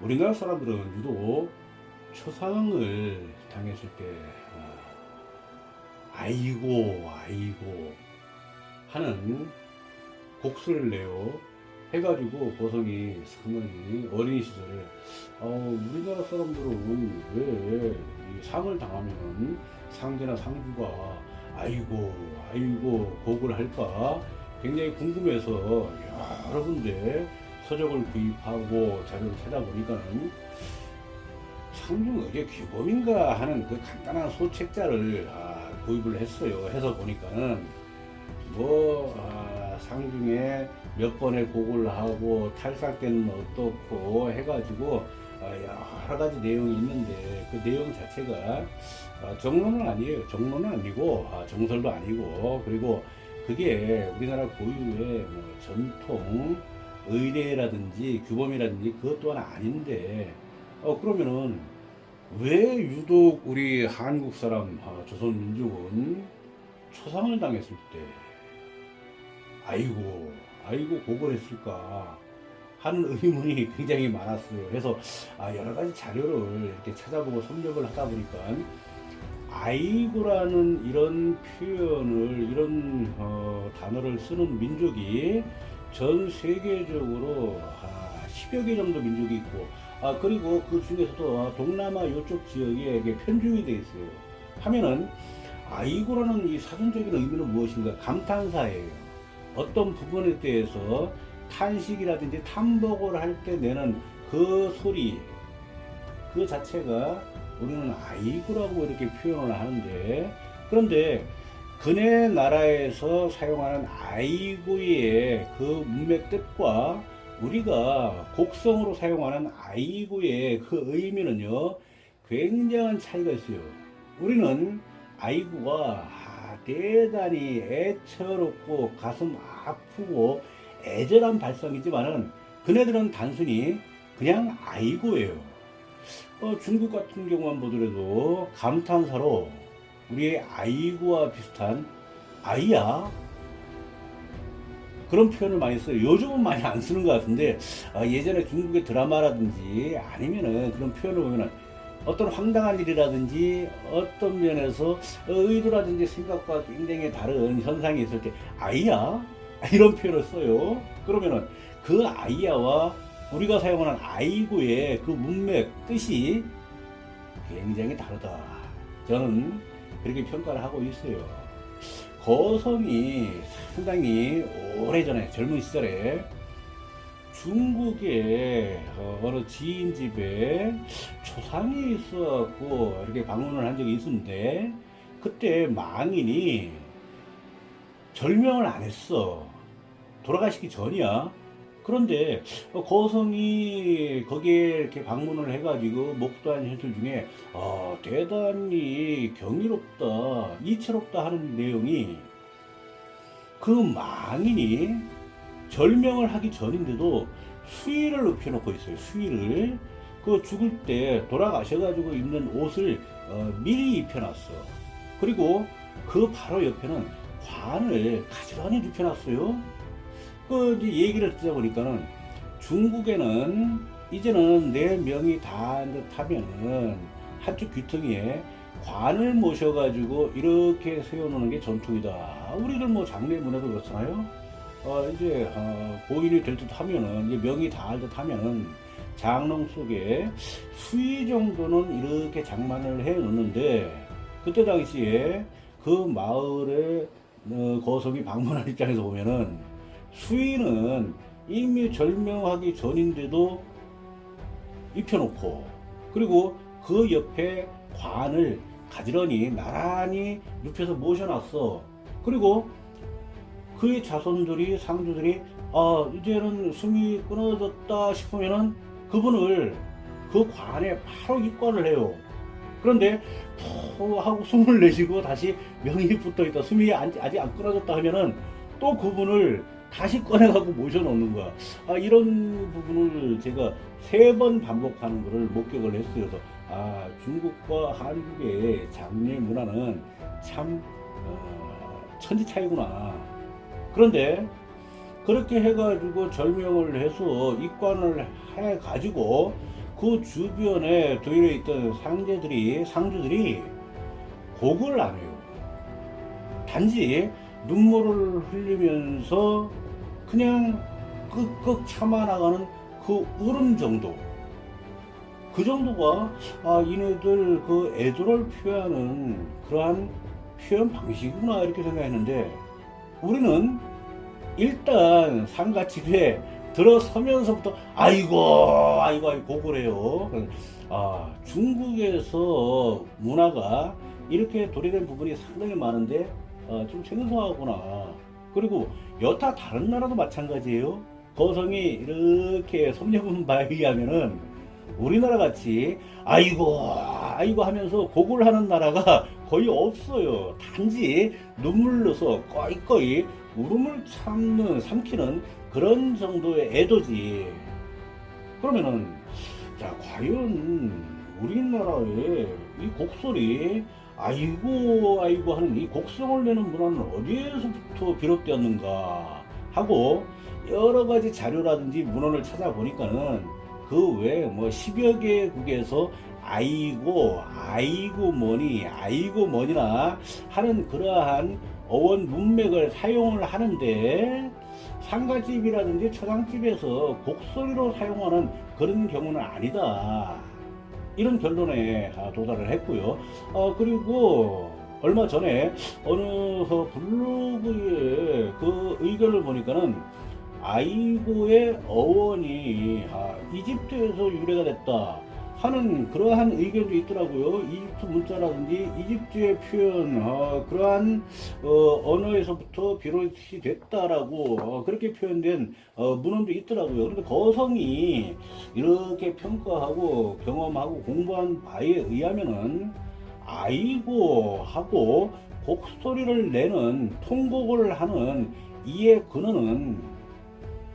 우리나라 사람들은 유독 초상을 당했을 때 아이고 아이고 하는 곡소리를 내요. 해가지고 고성이 상당히 어린 시절에 우리나라 사람들은 왜 이 상을 당하면은 상대나 상주가 아이고 아이고 곡을 할까 굉장히 궁금해서 여러 군데 서적을 구입하고 자료를 찾아보니까는 상중 의제 규범인가 하는 그 간단한 소책자를 구입을 했어요. 해서 보니까는 상중에 몇 번의 곡을 하고 탈삭 때는 어떻고 해가지고 여러 가지 내용이 있는데 그 내용 자체가 정론은 아니에요. 정론은 아니고 정설도 아니고, 그리고 그게 우리나라 고유의 뭐 전통 의례라든지 규범이라든지 그것 또한 아닌데 그러면은 왜 유독 우리 한국 사람 조선 민족은 초상을 당했을 때 아이고 곡을 했을까 하는 의문이 굉장히 많았어요. 그래서 여러 가지 자료를 이렇게 찾아보고 섭렵을 하다 보니까 아이고라는 이런 표현을, 이런 단어를 쓰는 민족이 전 세계적으로 10여 개 정도 민족이 있고, 그리고 그 중에서도 동남아 이쪽 지역에 이게 편중이 되어 있어요. 하면은 아이고라는 이 사전적인 의미는 무엇인가? 감탄사예요. 어떤 부분에 대해서 탄식이라든지 탐복을 할 때 내는 그 소리, 그 자체가 우리는 아이고라고 이렇게 표현을 하는데, 그런데 그네 나라에서 사용하는 아이고의 그 문맥 뜻과 우리가 곡성으로 사용하는 아이고의 그 의미는요 굉장한 차이가 있어요. 우리는 아이고가 대단히 애처롭고 가슴 아프고 애절한 발성이지만은 그네들은 단순히 그냥 아이고예요. 중국 같은 경우만 보더라도 감탄사로 우리의 아이고와 비슷한 아이야 그런 표현을 많이 써요. 요즘은 많이 안 쓰는 것 같은데 예전에 중국의 드라마라든지 아니면은 그런 표현을 보면은 어떤 황당한 일이라든지 어떤 면에서 의도라든지 생각과 굉장히 다른 현상이 있을 때 아이야 이런 표현을 써요. 그러면은 그 아이야와 우리가 사용하는 아이고의 그 문맥 뜻이 굉장히 다르다. 저는 그렇게 평가를 하고 있어요. 거성이 상당히 오래전에 젊은 시절에 중국의 어느 지인 집에 초상이 있어갖고 이렇게 방문을 한 적이 있었는데 그때 망인이 절명을 안 했어. 돌아가시기 전이야. 그런데 거성이 거기에 이렇게 방문을 해가지고 목도한 현실 중에 대단히 경이롭다, 이채롭다 하는 내용이 그 망인이 절명을 하기 전인데도 수의를 높여놓고 있어요. 수의를 그 죽을 때 돌아가셔가지고 입는 옷을 미리 입혀놨어. 그리고 그 바로 옆에는 관을 가지런히 눕혀놨어요. 그 이제 얘기를 듣다 보니까는 중국에는 이제는 내 명이 다한 듯 하면은 한쪽 귀퉁이에 관을 모셔가지고 이렇게 세워놓는 게 전통이다. 우리들 뭐 장례문화도 그렇잖아요. 이제 고인이 될 듯 하면은 이제 명이 다할 듯 하면은 장롱 속에 수의 정도는 이렇게 장만을 해 놓는데 그때 당시에 그 마을에 거성이 방문한 입장에서 보면은 수의는 이미 절명하기 전인데도 입혀놓고 그리고 그 옆에 관을 가지런히 나란히 눕혀서 모셔놨어. 그리고 그의 자손들이 상주들이 이제는 숨이 끊어졌다 싶으면은 그분을 그 관에 바로 입관을 해요. 그런데 푸 하고 숨을 내쉬고 다시 명이 붙어있다, 숨이 아직 안 끊어졌다 하면은 또 그분을 다시 꺼내가고 모셔놓는 거야. 이런 부분을 제가 3번 반복하는 것을 목격을 했어요. 그래서 중국과 한국의 장례 문화는 참 천지 차이구나. 그런데 그렇게 해가지고 절명을 해서 입관을 해가지고 그 주변에 도일에 있던 상주들이 곡을 안 해요. 단지 눈물을 흘리면서 그냥 끄끄 참아나가는 그 울음 정도. 그 정도가 이네들 그 애도를 표현하는 그러한 표현 방식이구나 이렇게 생각했는데, 우리는 일단 상가집에 들어서면서부터 아이고 곡을 해요. 중국에서 문화가 이렇게 도래된 부분이 상당히 많은데 좀 생소하구나. 그리고 여타 다른 나라도 마찬가지예요. 거성이 이렇게 섭렵은 바에 의하면은 우리나라 같이 아이고 하면서 곡을 하는 나라가 거의 없어요. 단지 눈물로서 꺼이꺼이 울음을 삼키는 그런 정도의 애도지. 그러면은 자, 과연 우리나라의 이 곡소리 아이고 하는 이 곡성을 내는 문화는 어디에서부터 비롯되었는가 하고 여러 가지 자료라든지 문헌을 찾아보니까는 그 외에 뭐 10여 개국에서 아이고 뭐니나 하는 그러한 어원 문맥을 사용을 하는데, 상가집이라든지 처장집에서 곡소리로 사용하는 그런 경우는 아니다, 이런 결론에 도달을 했고요. 그리고 얼마 전에 어느 블로그에 그 의견을 보니까는 아이고의 어원이 이집트에서 유래가 됐다 하는 그러한 의견도 있더라고요. 이집트 문자라든지 이집트의 표현, 그러한 언어에서부터 비롯이 됐다라고 그렇게 표현된 문헌도 있더라고요. 그런데 거성이 이렇게 평가하고 경험하고 공부한 바에 의하면은 아이고 하고 곡소리를 내는 통곡을 하는 이의 근원은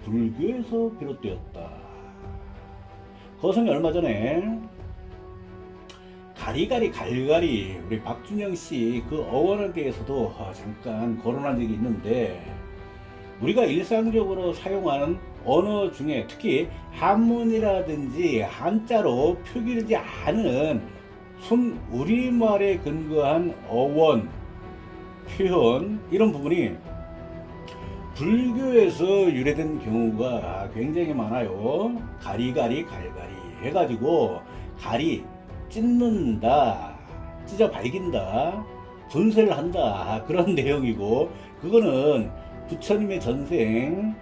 불교에서 비롯되었다. 거성이 얼마 전에 갈갈이 우리 박준영 씨 그 어원에 대해서도 잠깐 거론한 적이 있는데, 우리가 일상적으로 사용하는 언어 중에 특히 한문이라든지 한자로 표기되지 않은 순 우리말에 근거한 어원, 표현, 이런 부분이 불교에서 유래된 경우가 굉장히 많아요. 갈갈이 해가지고 갈이 찢는다, 찢어 발긴다, 분쇄를 한다, 그런 내용이고, 그거는 부처님의 전생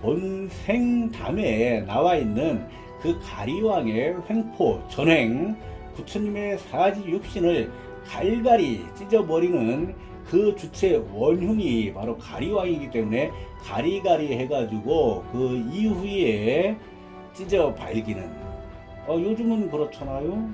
본생담에 나와 있는 그 가리왕의 횡포 전행, 부처님의 사지 육신을 갈갈이 찢어버리는 그 주체 원흉이 바로 가리왕이기 때문에 가리가리 해가지고 그 이후에 찢어 발기는, 요즘은 그렇잖아요.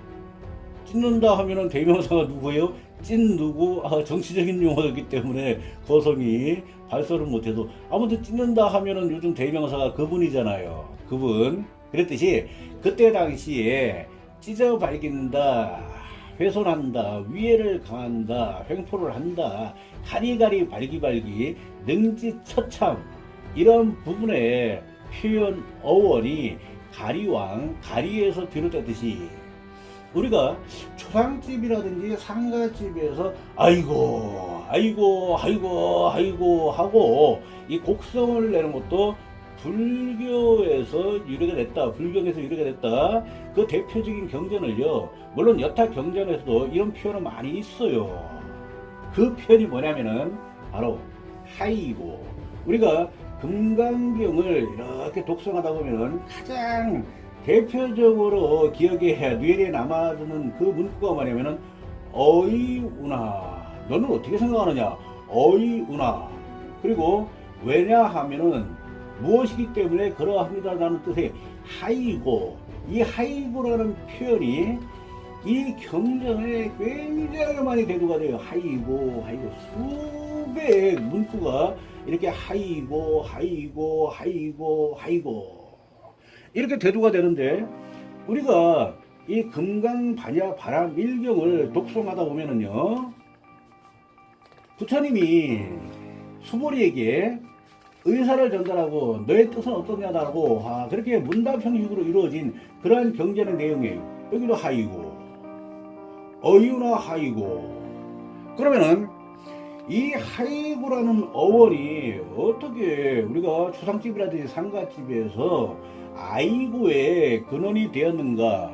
찢는다 하면은 대명사가 누구예요? 찐 누구? 정치적인 용어이기 때문에 거성이 발설을 못해도, 아무튼 찢는다 하면은 요즘 대명사가 그분이잖아요. 그분. 그랬듯이 그때 당시에 찢어 발긴다, 훼손한다, 위해를 강한다, 횡포를 한다, 가리가리 발기발기, 능지처참, 이런 부분의 표현 어원이 가리왕, 가리에서 비롯되듯이 우리가 초상집이라든지 상가집에서 아이고 하고 이 곡성을 내는 것도 불교에서 유래가 됐다, 불경에서 유래가 됐다. 그 대표적인 경전을요, 물론 여타 경전에서도 이런 표현은 많이 있어요. 그 표현이 뭐냐면은 바로 하이고, 우리가 금강경을 이렇게 독송하다 보면은 가장 대표적으로 기억에 뇌리에 남아드는 그 문구가 뭐냐면은 어이우나, 너는 어떻게 생각하느냐, 어이우나. 그리고 왜냐 하면은 무엇이기 때문에 그러합니다 라는 뜻의 하이고, 이 하이고라는 표현이 이 경전에 굉장히 많이 대두가 돼요. 하이고 수백 문구가 이렇게 하이고 이렇게 대두가 되는데, 우리가 이 금강반야 일경을 독송하다 보면은요, 부처님이 수보리에게 의사를 전달하고 너의 뜻은 어떠냐라고 그렇게 문답 형식으로 이루어진 그러한 경전의 내용이에요. 여기도 하이고 어이구나 하이고. 그러면은 이 하이고라는 어원이 어떻게 우리가 초상집이라든지 상가집에서 아이고의 근원이 되었는가,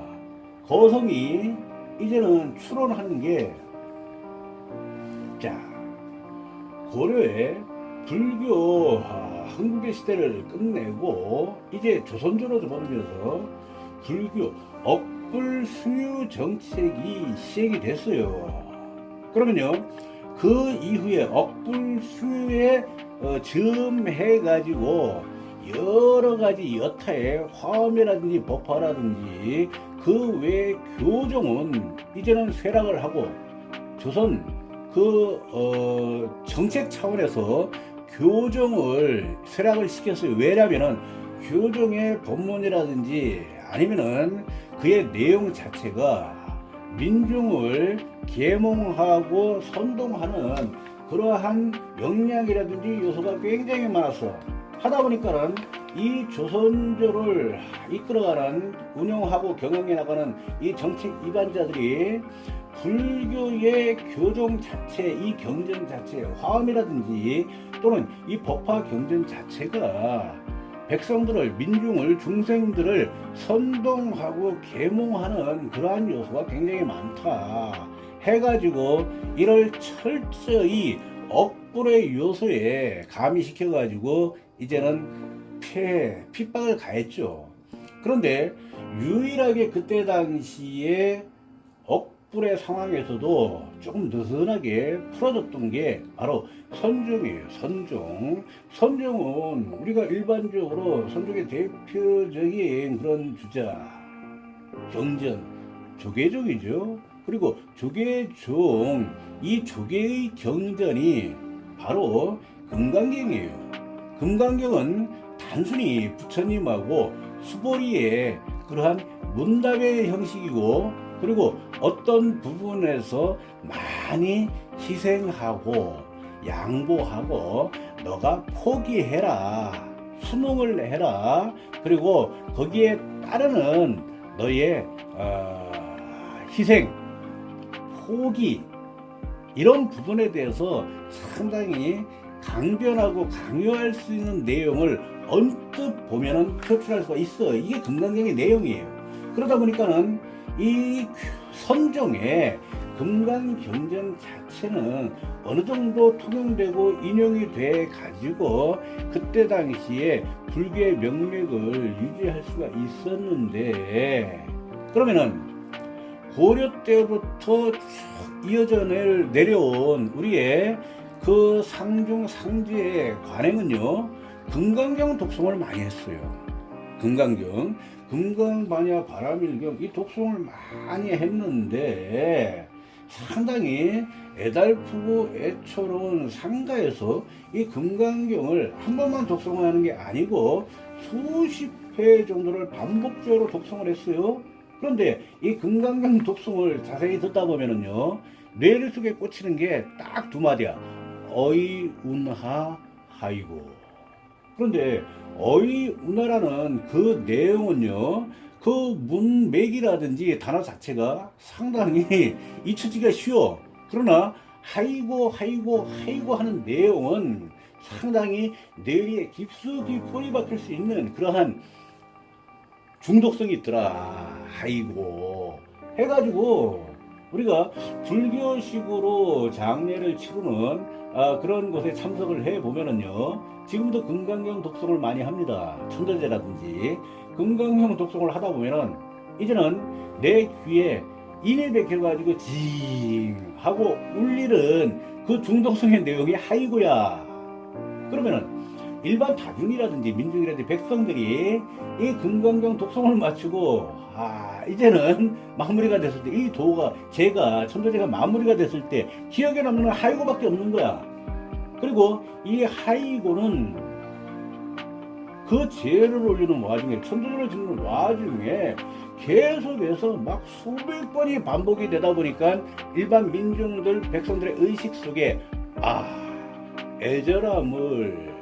거성이 이제는 추론하는 게, 자, 고려의 불교 한국의 시대를 끝내고 이제 조선조로 접어들면서 불교 억불숭유 정책이 시행이 됐어요. 그러면요, 그 이후에 억불숭유에 즈음해가지고 여러가지 여타의 화엄이라든지 법화라든지 그 외 교종은 이제는 쇠락을 하고, 조선 정책 차원에서 교종을 쇠락을 시켰어요. 왜냐면은 교종의 법문이라든지 아니면은 그의 내용 자체가 민중을 계몽하고 선동하는 그러한 역량이라든지 요소가 굉장히 많았어. 하다 보니까는 이 조선조를 이끌어가는, 운영하고 경영해 나가는 이 정책 이반자들이 불교의 교종 자체, 이 경전 자체, 화엄이라든지 또는 이 법화 경전 자체가 백성들을, 민중을, 중생들을 선동하고 계몽하는 그러한 요소가 굉장히 많다 해가지고 이를 철저히 억불의 요소에 가미시켜가지고 이제는 핍박을 가했죠. 그런데 유일하게 그때 당시에 억불의 상황에서도 조금 느슨하게 풀어졌던 게 바로 선종이에요. 선종은 우리가 일반적으로 선종의 대표적인 그런 주자, 경전, 조계종이죠. 그리고 조계종, 이 조계의 경전이 바로 금강경이에요. 금강경은 단순히 부처님하고 수보리의 그러한 문답의 형식이고, 그리고 어떤 부분에서 많이 희생하고 양보하고 너가 포기해라, 순응을 해라, 그리고 거기에 따르는 너의 희생, 포기, 이런 부분에 대해서 상당히 강변하고 강요할 수 있는 내용을 언뜻 보면은 표출할 수가 있어. 이게 금강경의 내용이에요. 그러다 보니까는 이 선종의 금강경전 자체는 어느 정도 통용되고 인용이 돼 가지고 그때 당시에 불교의 명맥을 유지할 수가 있었는데, 그러면은 고려 때부터 쭉 이어져 내려온 우리의 그 상중 상제의 관행은요, 금강경 독송을 많이 했어요. 금강반야 바라밀경, 이 독송을 많이 했는데 상당히 애달프고 애처로운 상가에서 이 금강경을 한 번만 독송하는 게 아니고 수십 회 정도를 반복적으로 독송을 했어요. 그런데 이 금강경 독송을 자세히 듣다 보면은요, 뇌를 속에 꽂히는 게 딱 두 마디야. 어이운하 하이고. 그런데 어이운하라는 그 내용은요, 그 문맥이라든지 단어 자체가 상당히 잊혀지기가 쉬워. 그러나 하이고 하는 내용은 상당히 뇌리에 깊숙이 뿌리 박힐 수 있는 그러한 중독성이 있더라. 하이고 해가지고 우리가 불교식으로 장례를 치르는 그런 곳에 참석을 해 보면은요, 지금도 금강경 독송을 많이 합니다. 천도제라든지 금강경 독송을 하다 보면은 이제는 내 귀에 인이 박혀가지고 징 하고 울리는 그 중독성의 내용이 하이고야. 그러면은 일반 다중이라든지 민중이라든지 백성들이 이 금강경 독송을 마치고 이제는 마무리가 됐을 때, 이 도가, 제가 천도제가 마무리가 됐을 때 기억에 남는 건 하이고밖에 없는 거야. 그리고 이 하이고는 그 제를 올리는 와중에, 천도제를 짓는 와중에 계속해서 막 수백 번이 반복이 되다 보니까 일반 민중들, 백성들의 의식 속에 애절함을,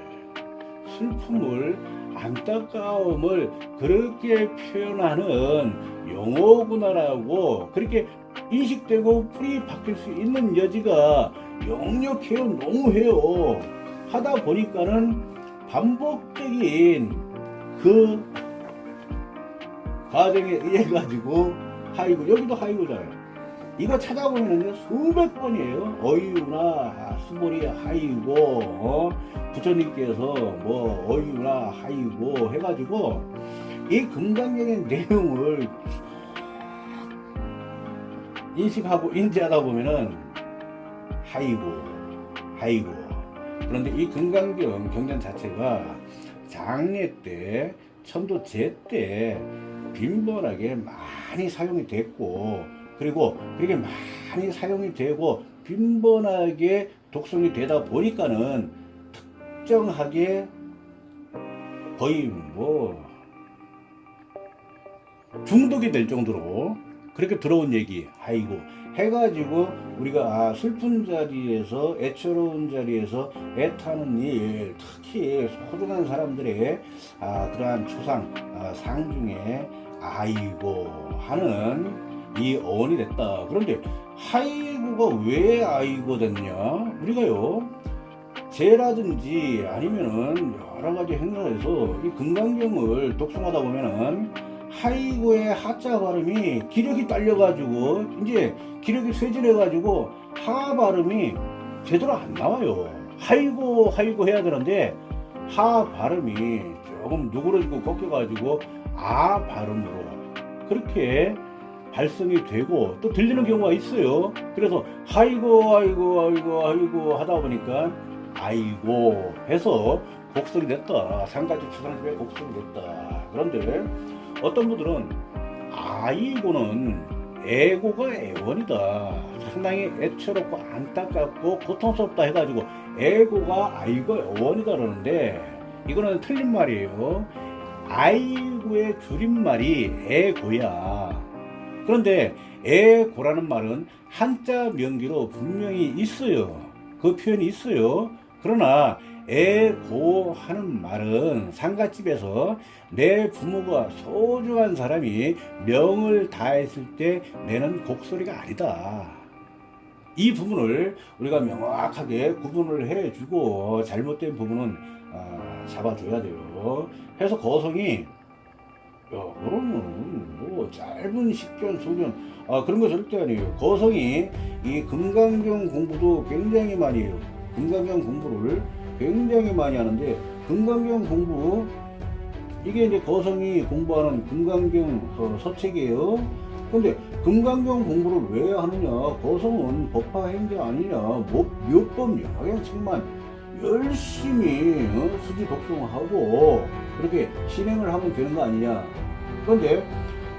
슬픔을, 안타까움을 그렇게 표현하는 용어구나라고 그렇게 인식되고 풀이 바뀔 수 있는 여지가 역력해요. 너무해요. 하다 보니까는 반복적인 그 과정에 의해 가지고 하이고, 여기도 하이고잖아요. 이거 찾아보면은요 수백 번이에요. 어이구나 수보리 하이고, 부처님께서 뭐 어이구나 하이고 해가지고 이 금강경의 내용을 인식하고 인지하다 보면은 하이고. 그런데 이 금강경 경전 자체가 장례 때, 천도제 때 빈번하게 많이 사용이 됐고, 그리고 그렇게 많이 사용이 되고 빈번하게 독송이 되다 보니까는 특정하게 거의 뭐 중독이 될 정도로 그렇게 들어온 얘기 아이고 해가지고 우리가 슬픈 자리에서, 애처로운 자리에서 애타는 일, 특히 소중한 사람들의 그러한 추상 상중에 아이고 하는 이 어원이 됐다. 그런데 하이고가 왜 아이고 됐냐? 우리가요 제라든지 아니면은 여러 가지 행사에서 이 금강경을 독송하다 보면은 하이고의 하자 발음이 기력이 딸려가지고 이제 기력이 쇠질해가지고 하 발음이 제대로 안 나와요. 하이고 해야 되는데 하 발음이 조금 누그러지고 꺾여가지고 아 발음으로 그렇게 발성이 되고 또 들리는 경우가 있어요. 그래서 하이고 하다 보니까 아이고 해서 곡성이 됐다. 상가지 추상집에 곡성이 됐다. 그런데 어떤 분들은 아이고는 애고가 애원이다. 상당히 애처롭고 안타깝고 고통스럽다 해가지고 애고가 아이고 애원이다 그러는데 이거는 틀린 말이에요. 아이고의 줄임말이 애고야. 그런데 애고라는 말은 한자 명기로 분명히 있어요. 그 표현이 있어요. 그러나 애고 하는 말은 상갓집에서 내 부모가 소중한 사람이 명을 다했을 때 내는 곡소리가 아니다. 이 부분을 우리가 명확하게 구분을 해주고 잘못된 부분은 잡아줘야 돼요. 그래서 거성이 그러면 뭐 짧은 식견 소견 그런 거 절대 아니에요. 거성이 이 금강경 공부도 굉장히 많이 해요. 금강경 공부를 굉장히 많이 하는데 금강경 공부 이게 이제 거성이 공부하는 금강경 서책이에요. 근데 금강경 공부를 왜 하느냐? 거성은 법화 행자 아니냐? 묘법 영양책만 열심히 수지 독송하고 그렇게 실행을 하면 되는 거 아니냐? 그런데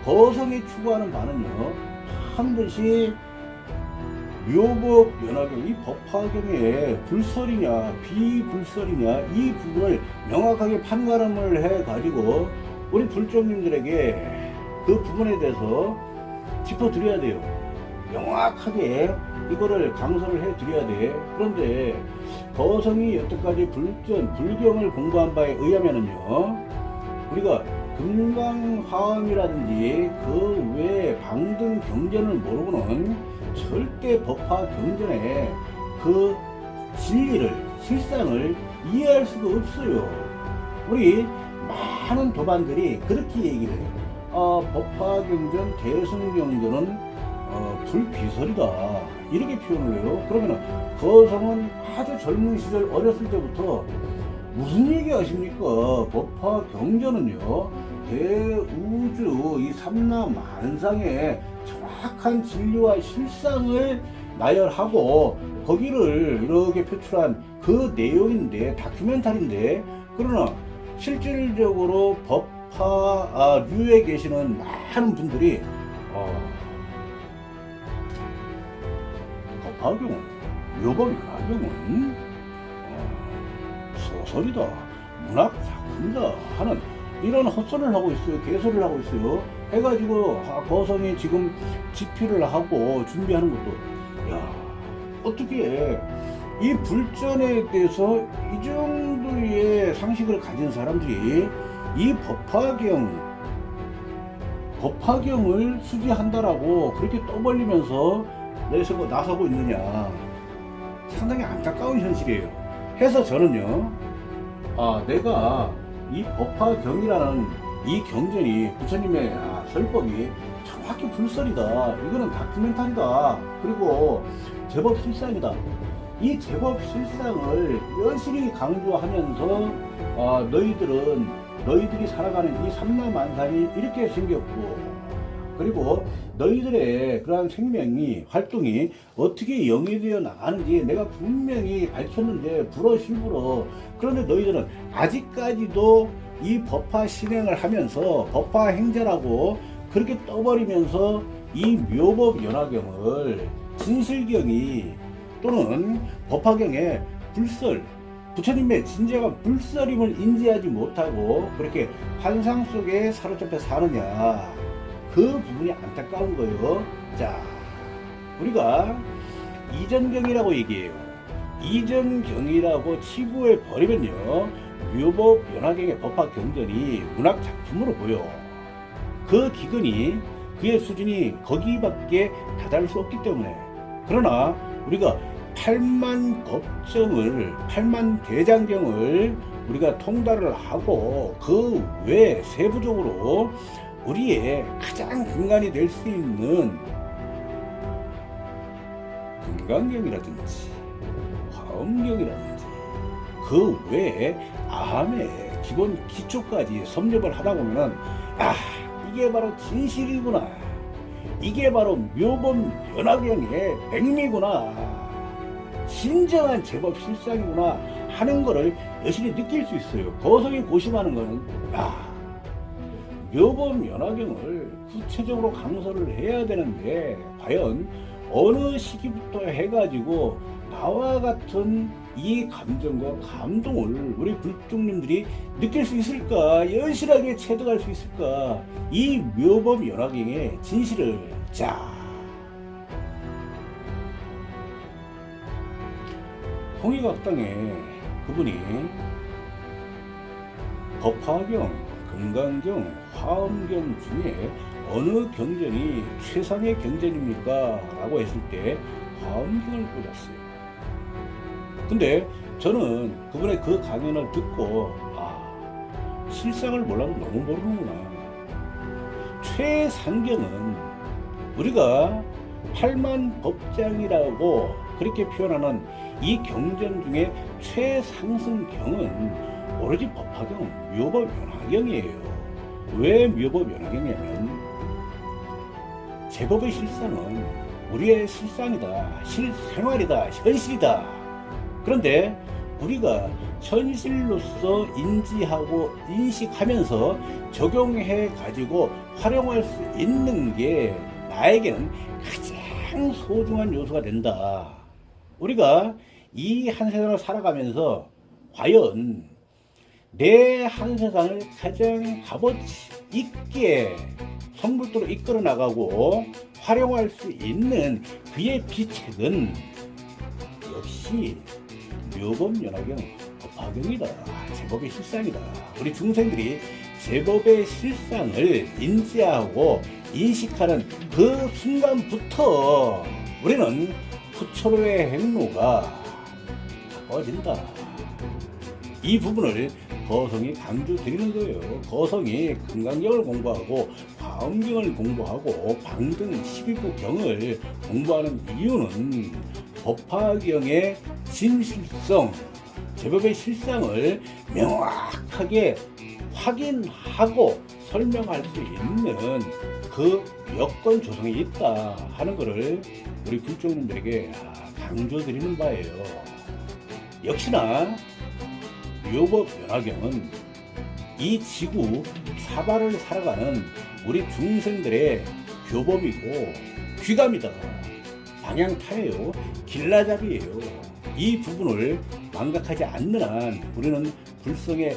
거성이 추구하는 바는요 반드시 묘법 연화경, 이 법화경의 불설이냐 비불설이냐 이 부분을 명확하게 판가름을 해가지고 우리 불종님들에게 그 부분에 대해서 짚어드려야 돼요. 명확하게 이거를 강설을 해드려야 돼. 그런데 거성이 여태까지 불경을 공부한 바에 의하면은요 우리가 금강화음이라든지 그 외에 방등 경전을 모르고는 절대 법화 경전의 그 진리를, 실상을 이해할 수가 없어요. 우리 많은 도반들이 그렇게 얘기를 해요. 법화 경전, 대승 경전은 불비설이다. 이렇게 표현을 해요. 그러면 거성은 아주 젊은 시절 어렸을 때부터 무슨 얘기 하십니까? 법화 경전은요 대우주 이 삼라만상의 정확한 진리와 실상을 나열하고 거기를 이렇게 표출한 그 내용인데 다큐멘터리인데 그러나 실질적으로 법화류에 계시는 많은 분들이 법화경은 묘법화경은 소설이다 문학 작품이다 하는 이런 헛소리를 하고 있어요. 개소리를 하고 있어요. 해가지고 거성이 지금 집필을 하고 준비하는 것도 야 어떻게 이 불전에 대해서 이 정도의 상식을 가진 사람들이 이 법화경을 수지한다라고 그렇게 떠벌리면서 나서고 있느냐, 상당히 안타까운 현실이에요. 해서 저는요, 내가 이 법화경이라는 이 경전이 부처님의 설법이 정확히 불설이다, 이거는 다큐멘터리다, 그리고 제법 실상이다, 이 제법 실상을 여실히 강조하면서 너희들이 살아가는 이 삼라만상이 이렇게 생겼고, 그리고 너희들의 그러한 활동이 어떻게 영위되어 나가는지 내가 분명히 밝혔는데 불어실불어. 그런데 너희들은 아직까지도 이 법화 실행을 하면서 법화 행자라고 그렇게 떠버리면서 이 묘법 연화경을 진실경이 또는 법화경의 불설, 부처님의 진짜가 불설임을 인지하지 못하고 그렇게 환상 속에 사로잡혀 사느냐, 그 부분이 안타까운 거예요. 자, 우리가 이전경이라고 얘기해요. 이전경이라고 치부해 버리면요, 묘법 연화경의 법화 경전이 문학 작품으로 보여. 그 기근이, 그의 수준이 거기밖에 다다를 수 없기 때문에. 그러나 우리가 8만 법정을, 8만 대장경을 우리가 통달을 하고 그 외에 세부적으로 우리의 가장 근간이 될 수 있는 금강경이라든지 화엄경이라든지 그 외에 아함의 기본 기초까지 섭렵을 하다 보면은, 이게 바로 진실이구나, 이게 바로 묘법 연화경의 백미구나, 진정한 제법 실상이구나 하는 거를 여실히 느낄 수 있어요. 거성이 고심하는 거는 묘법 연화경을 구체적으로 강서를 해야 되는데 과연 어느 시기부터 해가지고 나와 같은 이 감정과 감동을 우리 불중님들이 느낄 수 있을까, 여실하게 체득할 수 있을까, 이 묘법 연화경의 진실을. 자, 홍익학당에 그분이 법화경, 금강경, 화엄경 중에 어느 경전이 최상의 경전입니까? 라고 했을 때 화엄경을 꽂았어요. 근데 저는 그분의 그 강연을 듣고 실상을 몰라도 너무 모르는구나. 최상경은 우리가 8만 법장이라고 그렇게 표현하는 이 경전 중에 최상승경은 오로지 법화경, 묘법 연화경이에요. 왜 묘법 연화경이냐면 제법의 실상은 우리의 실상이다, 실생활이다, 현실이다. 그런데 우리가 현실로서 인지하고 인식하면서 적용해 가지고 활용할 수 있는 게 나에게는 가장 소중한 요소가 된다. 우리가 이 한 세상을 살아가면서 과연 내 한 세상을 가장 값어치 있게 성불도로 이끌어 나가고 활용할 수 있는 그의 비책은 역시 묘법 연화경, 법화경이다. 제법의 실상이다. 우리 중생들이 제법의 실상을 인지하고 인식하는 그 순간부터 우리는 부처로의 행로가 가까워진다. 이 부분을 거성이 강조 드리는 거예요. 거성이 금강경을 공부하고 화엄경을 공부하고 방등 12부경을 공부하는 이유는 법화경의 진실성, 제법의 실상을 명확하게 확인하고 설명할 수 있는 그 여건 조성이 있다 하는 것을 우리 불종님들에게 강조드리는 바예요. 역시나 묘법 연화경은 이 지구 사발을 살아가는 우리 중생들의 교법이고 귀감이다. 방향타예요. 길라잡이에요. 이 부분을 망각하지 않는 한 우리는 불성에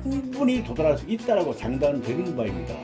충분히 도달할 수 있다라고 장담드리는 바입니다.